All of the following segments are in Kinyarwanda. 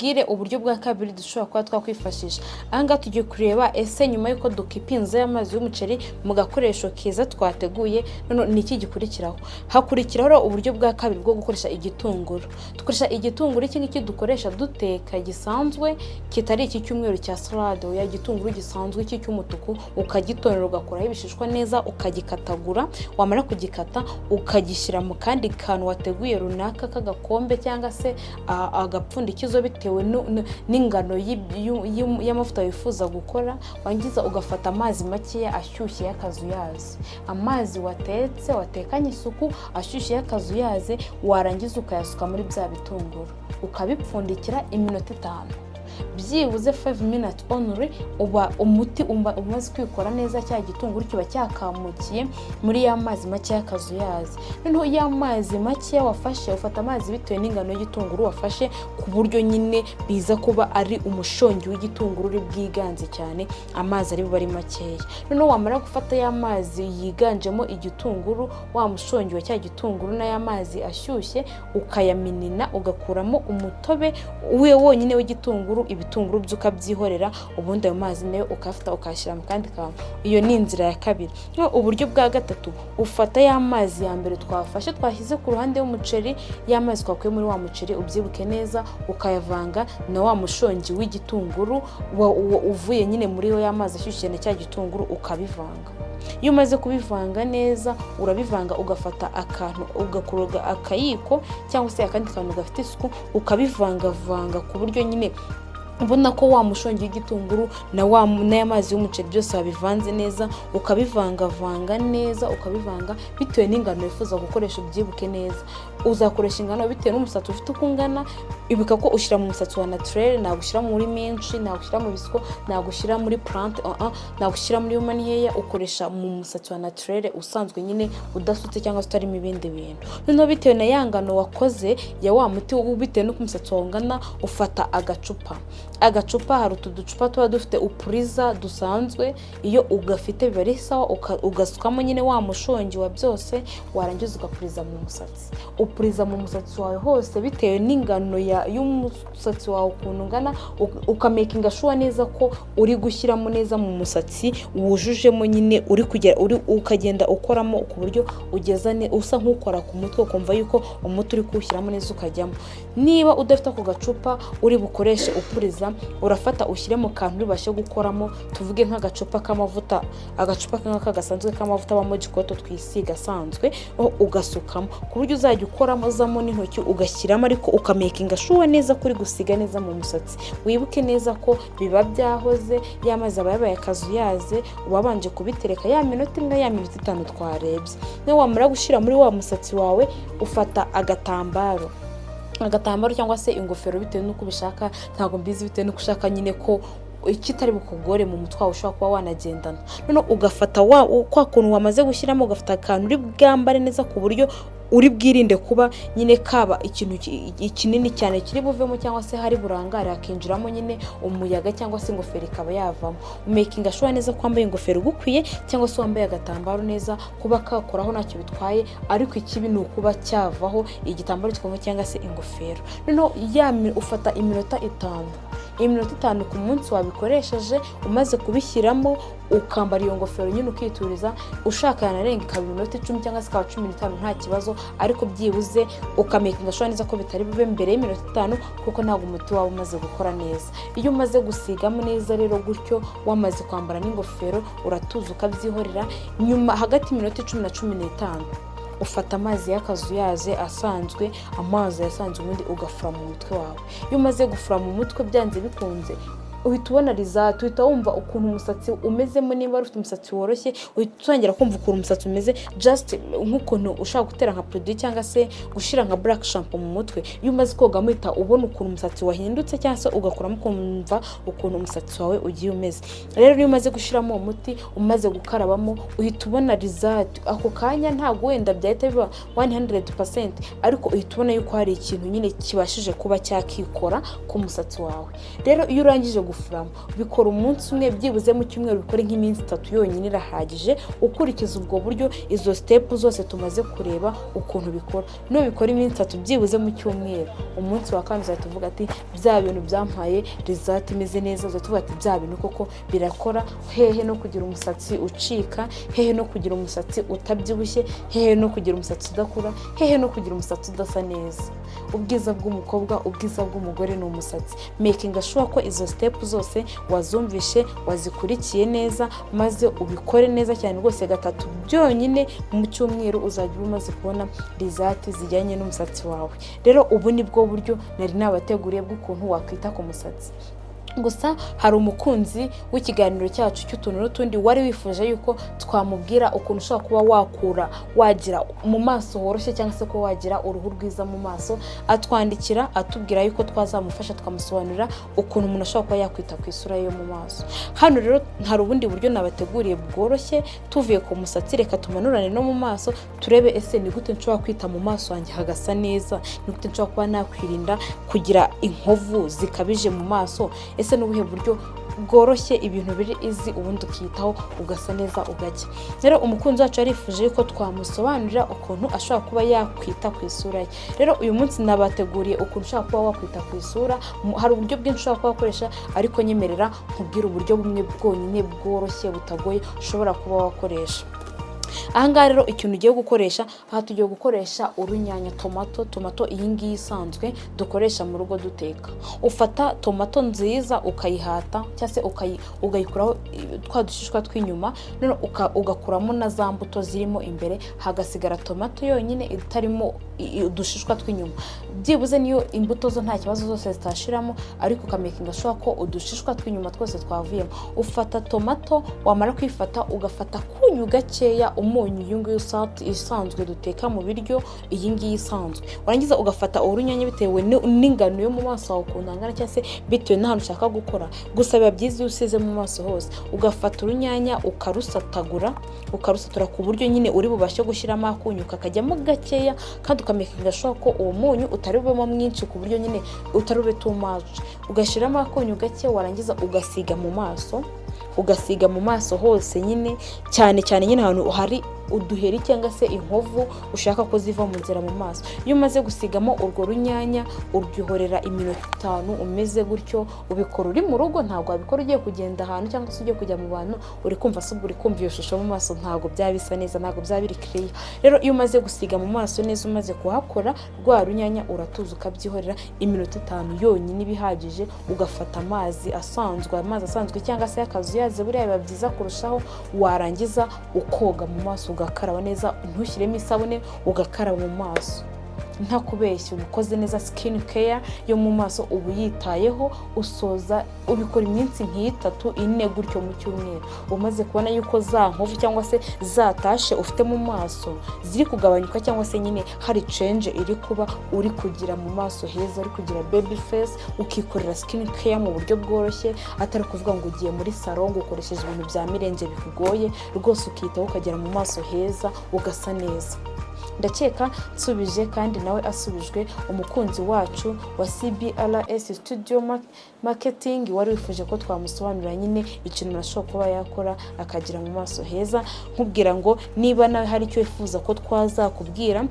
nkubwire uburyo bwa kabiri dushobora kuba twakwifashisha. Aha tugiye kureba ese nyuma yuko dukipinze amazi y'umuceri mu gakoresho keza twateguye, none ni iki gikurikiraho? Hakurikiraho uburyo bwa kabiri bwo gukoresha igitunguru. Dukoresha igitunguru iki ngiki dukoresha duteka gisanzwe, kitari iki cyumweru cya salade, ya gitunguru gisanzwe iki cy'umutuku, ukagitonera ugakuraho ibishishwa neza, ukagikatagura, wamara kugikata ukagishyira mu kandi kantu wateguye runaka k'agakombe cyangwa se agapfundikizo bitewe n'ingano y'amavuta wifuza gukora. Wangiza ugafata amazi makeya ashyushye y'akazuyazi, amazi watekanye isuku ashyushye y'akazuyazi, warangiza ukayasuka muri bya bitunguru ukabipfundikira iminota 5, byibuze 5 minutes only. Uba umuti umaze kwikora neza, cya gitunguru kiba cyakamukiye muri ya mazi make y'akazuyazi. Noneho ya mazi make wafashe, ufata amazi bitewe n'ingano y'igitunguru wafashe, ku buryo nyine biza kuba ari umushongi w'igitunguru uri bwiganze cyane, amazi ari bari makeya. Noneho wamara gufata ya mazi yiganjemo igitunguru, wa mushongi wa cya gitunguru na ya mazi ashyushye, ukayaminina ugakuramo umutobe we wonyine w'igitunguru, ibitunguru by'ukabyihorera, ubundi ayo mazi nayo ukafata ukashyira mu kandi kantu. Iyo ni inzira ya kabiri. Uburyo bwa gatatu, ufata ya mazi ya mbere twafashe twashyize ku ruhande y'umuceri, ya mazi twakuye muri wa muceri ubyibuke neza, ukayavanga na wa mushongi w'igitunguru uvuye nyine muri yo ya mazi ashyushye na cya gitunguru, ukabivanga. Iyo umaze kubivanga neza, urabivanga ugafata akantu ugakoroga akayiko cyangwa se akandi kantu gafite isuku, ukabivanga ku buryo nyine ubona ko wa mushongi w'igitunguru na ya mazi y'umuceri byose wabivanze neza, ukabivanga neza, ukabivanga bitewe n'ingano wifuza gukoresha. Ubyibuke neza uzakoresha ingano bitewe n'umusatsi ufite uko ungana. Ibuka ko ushyira mu musatsi wa naturel, nagushyira muri menshi, nagushyira mu bisiko, nagushyira muri plante, nagushyira muri human hair. Ukoresha mu musatsi wa naturel usanzwe nyine udasutse cyangwa se utarimo ibindi bintu. Noneho bitewe na ya ngano wakoze ya wa muti, bitewe n'uko umusatsi wawe ungana, ufata agacupa. Hari utuducupa tuba dufite upuriza dusanzwe, iyo ugafite biba ari sawa, ugasukamo nyine wa mushongi wa byose, warangiza ugapuriza mu musatsi. Upuriza mu musatsi wawe hose bitewe n'ingano y'umusatsi wawe ukuntu ungana, ukamakinga sure neza ko uri gushyiramo neza mu musatsi, wujujemo nyine ukagenda ukoramo ku buryo ugezane usa nk'ukora ku mutwe, ukumva yuko umuti uri kuwushyiramo neza ukajyamo. Niba udafite ako gacupa uri bukoreshe upuriza, urafata ushyire mu kantu bibashe gukoramo, tuvuge nk'agacupa k'amavuta, agacupa nk'aka gasanzwe k'amavuta abamo gikoto twisiga asanzwe, ugasukamo ku buryo uzajya ukoramo zamo n'intoki ugashyiramo, ariko ukamakinga sure neza kuri gusiga neza mu musatsi. Wibuke neza ko biba byahoze, ya mazi aba yabaye akazuyaze, wabanje kubitereka ya minota 1 ya minota 5 twarebye. Niyo wamara gushyira muri wa musatsi wawe, ufata agatambaro cyangwa se ingofero bitewe n'uko ubishaka, ntabwo mbizi, bitewe n'uko ushaka nyine ko ikitari bukugore mu mutwe ushobora kuba wanagendana. None ugafata kwa kuntu wamaze gushyiramo, ugafata akantu uri bwambare neza ku buryo uri bwirinde kuba nyine kaba ikintu kinini cyane kiri buvemo, cyangwa se hari burangare hakinjiramo nyine umuyaga cyangwa se ingofero ikaba yavamo. Umakinga sure neza ko wambaye ingofero gukwiye, cyangwa se wambaye agatambaro neza, kuba kakoraho ntacyo bitwaye, ariko ikibi ni ukuba cyavaho igitambaro kikava cyangwa se ingofero. Noneho ufata iminota 5 ku munsi wabikoresheje, umaze kubishyiramo ukambara iyo ngofero nyine ukituriza. Ushaka yanarenga ikaba iminota 10 cyangwa se 15 nta kibazo, ariko byibuze ukamakinga sure neza ko bitari bube mbere y'iminota 5, kuko ntabwo umuti wawe umaze gukora neza. Iyo umaze gusigamo neza rero gutyo, wamaze kwambara n'ingofero, uratuza ukabyihorera. Nyuma hagati y'iminota 10 na 15 ufata amazi y'akazuyaze asanzwe, amazi yasanzwe, ubundi ugafura mu mutwe wawe. Iyo umaze gufura mu mutwe, byanze bikunze uhita ubona result, uhita wumva ukuntu umusatsi umezemo. Niba ufite umusatsi woroshye, uhita utangira kumva ukuntu umusatsi umeze, just nk'ukuntu ushaka gutera nka produit cyangwa se gushira nka black shampoo mu mutwe. Iyo umaze koga muhita ubona ukuntu umusatsi wahindutse, cyangwa se ugakuramo kumva ukuntu umusatsi wawe ugiye umeze. Rero iyo umaze gushiramo umuti, umaze gukarabamo, uhita ubona result ako kanya. Ntabwo wenda byahita biba 100%, ariko uhita ubona yuko hari ikintu nyine kibashije kuba cyakikora ku musatsi wawe. Rero iyo urangije gufuramo. Bikora umunsi umwe, byibuze mu cyumweru bikore nk'iminsi 3 yonyine irahagije, ukurikiza ubwo buryo izo step zose tumaze kureba ukuntu bikora. Bikora iminsi 3 byibuze mu cyumweru, umunsi wa kane uzahita uvuga ati bya bintu byampaye result imeze neza, uzatuvuga ati bya bintu koko birakora. Hehe no kugira umusatsi ucika, hehe no kugira umusatsi utabyibushye, hehe no kugira umusatsi udakura, hehe no kugira umusatsi udasa neza. Ubwiza bw'umukobwa, ubwiza bw'umugore ni umusatsi. Making sure ko izo step zose wazumvishe, wazikurikiye neza, maze ubikore neza cyane rwose 3 byonyine mu cyumweru, uzajya umaze kubona result zijyanye n'umusatsi wawe. Rero ubu ni bwo buryo nari nabateguriye bw'ukuntu wakwita ku musatsi. Gusa hari umukunzi w'ikiganiro cyacu cy'utuntu n'utundi wari wifuje yuko twamubwira ukuntu ushobora kuba wagira mu maso horoshye cyangwa se ko wagira uruhu rwiza mu maso, atwandikira atubwira yuko twazamufasha tukamusobanurira ukuntu umuntu ashobora kuba yakwita ku isura yo mu maso. Hano rero hari ubundi buryo nabateguriye bworoshye, tuvuye ku musatsi reka tumanurane no mu maso, turebe ese ni gute nshobora kwita mu maso yanjye hagasa neza, ni gute nshobora kuba nakwirinda kugira inkovu zikabije mu maso. Ese n'ubuhe buryo bworoshye, ibintu biri easy, ubundi ukitaho ugasa neza ugacya. Rero umukunzi wacu yarifuje yuko twamusobanurira ukuntu ashobora kuba yakwita ku isura ye. Rero uyu munsi nabateguriye ukuntu ushobora kuba wakwita ku isura. Hari uburyo bwinshi ushobora kuba wakoresha, ariko nyemerera nkubwire uburyo bumwe bwonyine bworoshye butagoye ushobora kuba wakoresha. Ahangaha rero ikintu ugiye gukoresha, aha tugiye gukoresha urunyanya, tomato iyi ngiyi isanzwe dukoresha mu rugo duteka. Ufata tomato nziza ukayihata cyangwa se ugayikuraho twa dushishwa tw'inyuma, none ugakuramo na za mbuto zirimo imbere, hagasigara tomato yonyine itarimo udushishwa tw'inyuma. Byibuze niyo imbuto zo nta kibazo zose zitashiramo, ariko ukamakinga sure ko udushishwa tw'inyuma twose twavuyemo. Ufata tomato, wamara kwifata ugafata kunyu gakeya, umunyu iyi ngiyi isanzwe duteka mu biryo, iyi ngiyi isanzwe. Warangiza ugafata urunyanya bitewe n'ingano yo mu maso wawe ukuntu angana, cyangwa se bitewe n'ahantu ushaka gukora. Gusa biba byiza iyo usize mu maso hose. Ugafata urunyanya ukarusatura ku buryo nyine uri bubashe gushyiramo akunyu kakajyamo gakeya, kandi ukamakinga sure ko uwo munyu utari bubemo mwinshi ku buryo nyine utari bube too much. Ugashyiramo akunyu gake, warangiza ugasiga mu maso hose nyine, cyane nyine ahantu hari uduheri cyangwa se inkovu ushaka ko ziva mu nzira mu maso. Iyo umaze gusigamo urwo runyanya, uryohorera iminota 5 umeze gutyo. Ubikora uri mu rugo, ntabwo wabikora ugiye kugenda ahantu cyangwa se ugiye kujya mu bantu uri kumva iyo shusho mu maso, ntabwo byaba bisa neza, ntabwo byaba biri clear. Rero iyo umaze gusiga mu maso neza, umaze kuhakora rwa runyanya, uratuza ukabyihorera iminota 5 yonyine ibihagije. Ugafata amazi asanzwe cyangwa se akazuyaze, buriya biba byiza kurushaho. Warangiza ukoga mu maso, ugakaraba neza, ntushyiremo isabune, ugakaraba mu maso. Ntakubeshya, ubukoze neza skin care yo mu maso, ubu yitayeho. Usoza ubikora iminsi nk'itatu 4 gutyo mu cyumweru. Umaze kubona yuko za nkovu cyangwa se zatashe ufite mu maso ziri kugabanyuka, cyangwa se nyine hari change iri kuba, uri kugira mu maso heza, uri kugira baby face, ukikorera skin care mu buryo bworoshye, atari kuvuga ngo ugiye muri salon ngo ukoresheje ibintu bya mirenge bikugoye. Rwose ukitaho ukagera mu maso heza, ugasa neza. Ndakeka nsubije kandi nawe asubijwe, umukunzi wacu wa CBRS Studio Marketing wari wifuje ko twamusobanurira nyine ikintu nashobora kuba yakora akagira mu maso heza. Nkubwira ngo niba nawe hari icyo wifuza ko twazakubwira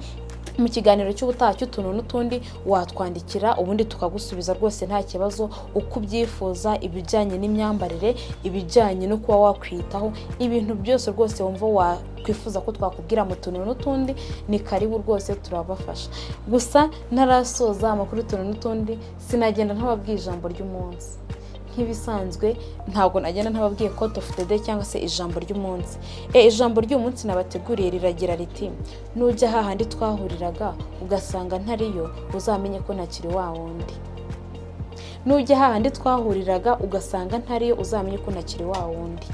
mu kiganiro cy'ubutaha cy'utuntu n'utundi, watwandikira ubundi tukagusubiza rwose nta kibazo. Uko ubyifuza, ibijyanye n'imyambarire, ibijyanye no kuba wakwitaho, ibintu byose rwose wumva wakwifuza ko twakubwira mu tuntu n'utundi, ni karibu rwose turabafasha. Gusa ntarasoza amakuru y'utuntu n'utundi, sinagenda ntababwiye ijambo ry'umunsi. Nk'ibisanzwe ntabwo nagenda ntababwiye quote of the day cyangwa se ijambo ry'umunsi. Ijambo ry'umunsi nabateguriye riragira riti: nujya hahandi twahuriraga ugasanga ntariyo, uzamenye ko ntakiri wa wundi. Nujya hahandi twahuriraga ugasanga ntariyo, uzamenye ko ntakiri wa wundi.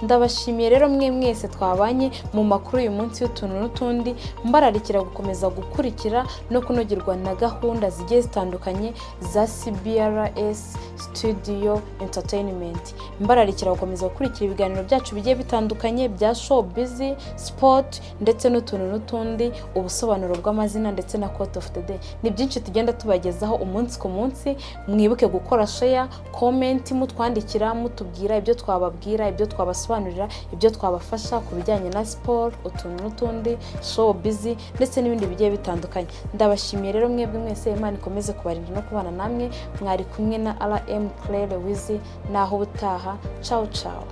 ndabashimiye rero mwe mwese twabanye mu makuru uyu munsi y'utuntu n'utundi, mbararikira gukomeza gukurikira no kunogerwa na gahunda zigiye zitandukanye za CBRS Studio Entertainment. Mbararikira gukomeza gukurikira ibiganiro byacu bigiye bitandukanye bya showbiz, sport ndetse n'utuntu n'utundi, ubusobanuro bw'amazina ndetse na quote of the day. Ni byinshi tugenda tubagezaho umunsi ku munsi. Mwibuke gukora share, comment, mutwandikira mutubwira ibyo twababwira, ibyo twabasobanurira, ibyo twabafasha ku bijyanye na sport, utuntu n'utundi, showbiz ndetse n'ibindi bigiye bitandukanye. Ndabashimiye rero mwebwe mwese, Imana ikomeze kubarinda no kubana namwe. Mwari kumwe na RM Claire Wizi, naho ubutaha. Ciao ciao.